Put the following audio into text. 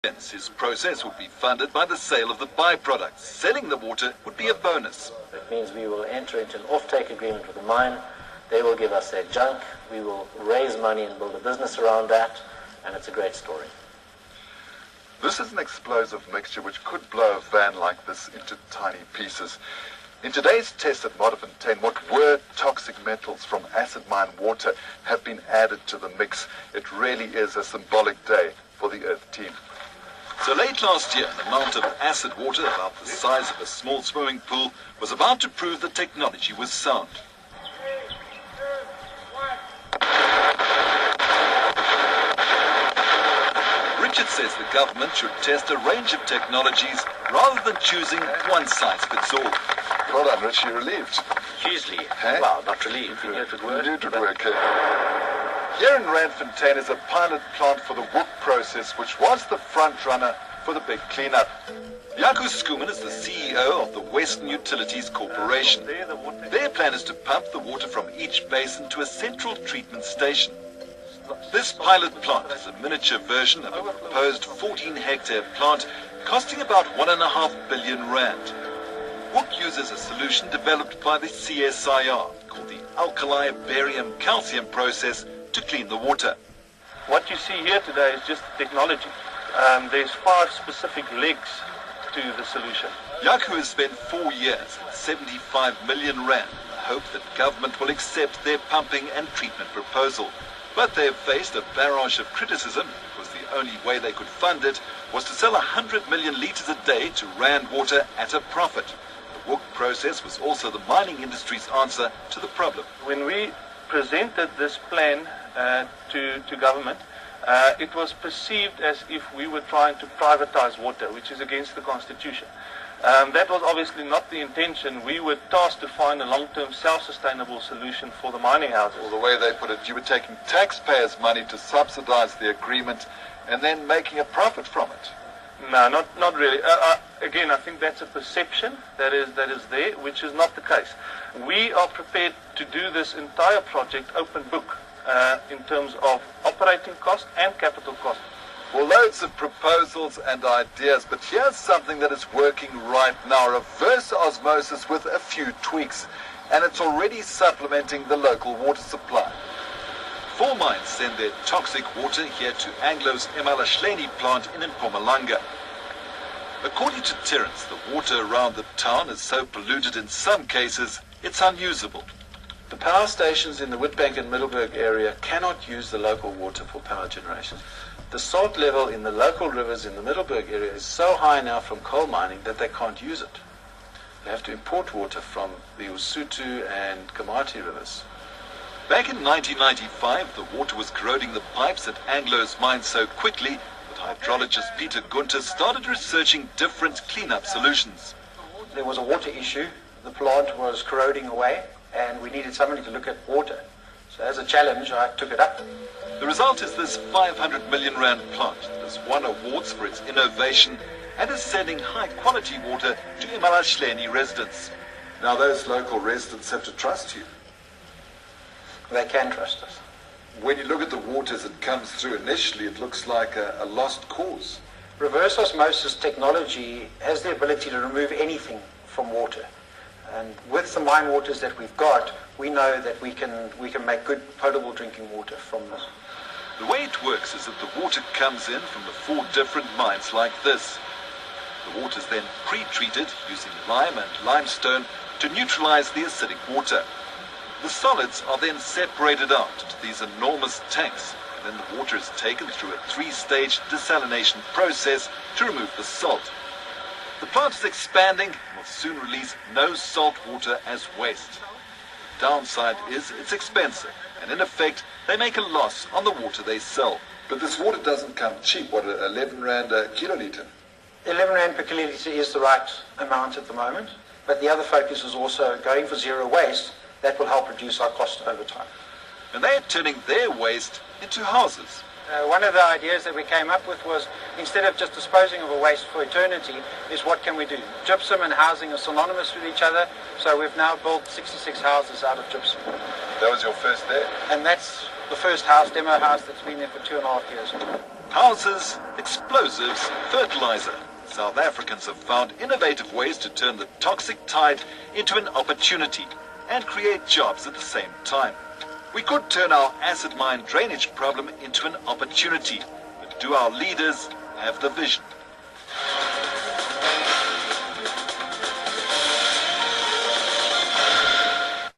His process would be funded by the sale of the byproducts. Selling the water would be a bonus. It means we will enter into an off-take agreement with the mine. They will give us their junk. We will raise money and build a business around that, and it's a great story. This is an explosive mixture which could blow a van like this into tiny pieces. In today's test at Modderfontein, what were toxic metals from acid mine water have been added to the mix. It really is a symbolic day for the Earth team. So late last year, an amount of acid water about the size of a small swimming pool was about to prove the technology was sound. Richard says the government should test a range of technologies rather than choosing one size fits all. Well done, Rich, you're relieved. Hugely. Hey? Well, not relieved. We knew it would work. You knew it would work. Here in Randfontein is a pilot plant for the WOOC process, which was the front runner for the big cleanup. Jaco Schoeman is the CEO of the Western Utilities Corporation. Their plan is to pump the water from each basin to a central treatment station. This pilot plant is a miniature version of a proposed 14-hectare plant costing about R1.5 billion. WOOC uses a solution developed by the CSIR called the alkali barium calcium process to clean the water. What you see here today is just technology. There's 5 specific legs to the solution. Jaco has spent 4 years and R75 million in the hope that government will accept their pumping and treatment proposal. But they have faced a barrage of criticism because the only way they could fund it was to sell 100 million litres a day to Rand Water at a profit. The WOOC process was also the mining industry's answer to the problem. When we presented this plan to government, it was perceived as if we were trying to privatize water, which is against the Constitution. That was obviously not the intention. We were tasked to find a long-term self-sustainable solution for the mining houses. Well, the way they put it, you were taking taxpayers' money to subsidize the agreement and then making a profit from it. No, not really. Again, I think that's a perception that is there, which is not the case. We are prepared to do this entire project open book in terms of operating cost and capital cost. Well, loads of proposals and ideas, but here's something that is working right now, reverse osmosis with a few tweaks, and it's already supplementing the local water supply. 4 mines send their toxic water here to Anglo's eMalahleni plant in Mpumalanga. According to Terence, the water around the town is so polluted in some cases, it's unusable. The power stations in the Witbank and Middelburg area cannot use the local water for power generation. The salt level in the local rivers in the Middelburg area is so high now from coal mining that they can't use it. They have to import water from the Usutu and Kamati rivers. Back in 1995, the water was corroding the pipes at Anglo's mine so quickly that hydrologist Peter Gunter started researching different cleanup solutions. There was a water issue. The plant was corroding away, and we needed somebody to look at water. So as a challenge, I took it up. The result is this R500 million plant that's won awards for its innovation and is sending high-quality water to eMalahleni residents. Now, those local residents have to trust you. They can trust us. When you look at the water as it comes through initially, it looks like a lost cause. Reverse osmosis technology has the ability to remove anything from water. And with the mine waters that we've got, we know that we can make good potable drinking water from this. The way it works is that the water comes in from the 4 different mines like this. The water is then pre-treated using lime and limestone to neutralize the acidic water. The solids are then separated out into these enormous tanks, and then the water is taken through a 3-stage desalination process to remove the salt. The plant is expanding and will soon release no salt water as waste. The downside is it's expensive, and in effect, they make a loss on the water they sell. But this water doesn't come cheap. What, 11 Rand a kilolitre? 11 Rand per kilolitre is the right amount at the moment, but the other focus is also going for zero waste. That will help reduce our cost over time. And they are turning their waste into houses. One of the ideas that we came up with was, instead of just disposing of a waste for eternity, is what can we do? Gypsum and housing are synonymous with each other, so we've now built 66 houses out of gypsum. That was your first there? And that's the first house, demo house, that's been there for 2.5 years. houses, explosives, fertilizer. South Africans have found innovative ways to turn the toxic tide into an opportunity and create jobs at the same time. We could turn our acid mine drainage problem into an opportunity, but do our leaders have the vision?